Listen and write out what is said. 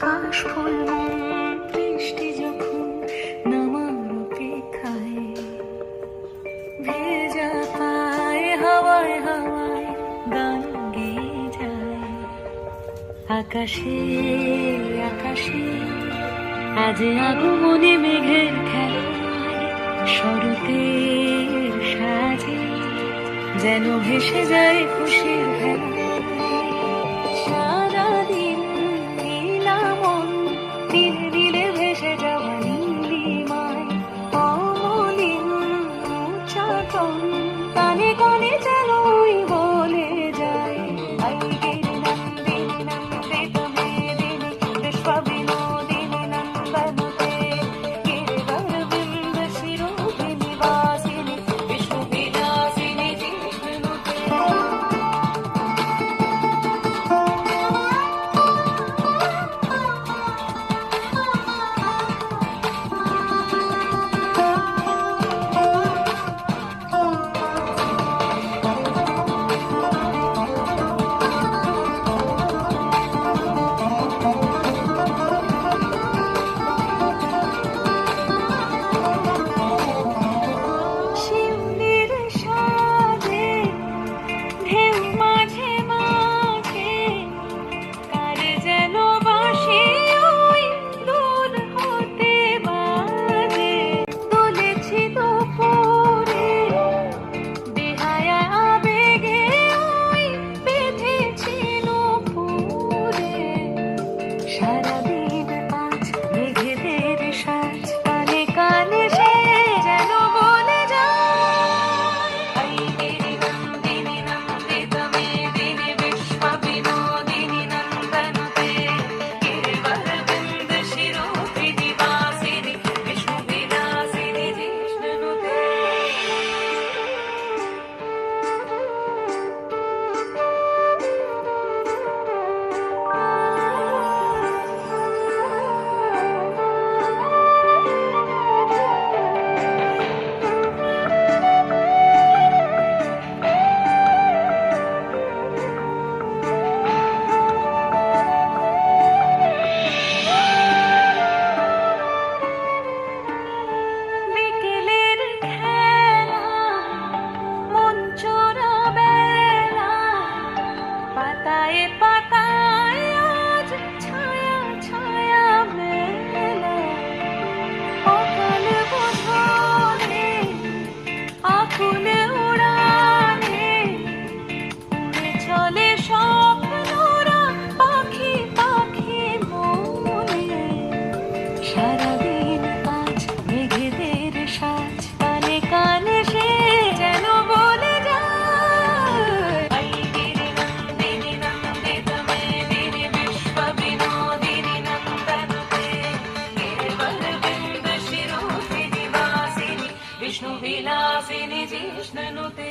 কাশফুল মন বৃষ্টি যখন নামার অপেক্ষায়, ভেজা পায় হাওয়ায় হাওয়ায় গান গেয়ে যায়। আকাশে আকাশে আজ আগমনে মেঘের খেলায়, শরতের সাজে যেন ভেসে যায় খুশির ভেলায়। সারাদিন নীলামন নীলে নীলে ভেসে যাওয়া নীলিমায়, অমলিন উচ্চাটন কানে কানে যেন ওই বলে যায়। আইগিরি নন্দিনী নন্দিত মেদিনী বিশ্ববিনোদিনী নন্দনুতে, গিরিবরবৃন্দ শিরোহিণী বাসিনী বিষ্ণুবিলাসিনী জিষ্ণুতে। শিউলির সাজে ঢেউ মাঝে মাঝে কারে যেন বাঁশি ওই দূর হতে বাজে। তুলেছি দুপুরে বেহায়া আবেগে ওই বেঁধেছি নুপুরে। সারাদিন আজ মেঘেদের সাজ কানে কানে সে যেন বলে যায়। আইগিরি নন্দিনী নন্দিত মেদিনী বিশ্ববিনোদিনী নন্দনুতে, গিরিবরবৃন্দ শিরোহিণী বাসিনী বিষ্ণুবিলাসিনী জিষ্ণুতে। বিকেলের খেলা মন চোরা বেলা, পাতায় পাতায় আজ ছায়া ছায়া মেলা। অকাল বোধনে আকুল উড়ানে উড়ে চলে স্বপ্নরা পাখি পাখি মনে। সারাদিন আজ মেঘেদের সাজ কানে কানে সে যেন বলে যায়। আইগিরি নন্দিনী নন্দিত মেদিনী বিশ্ববিনোদিনী নন্দনুতে, গিরিবরবৃন্দ শিরোহিণী বাসিনী বিষ্ণুবিলাসিনী জিষ্ণুতে।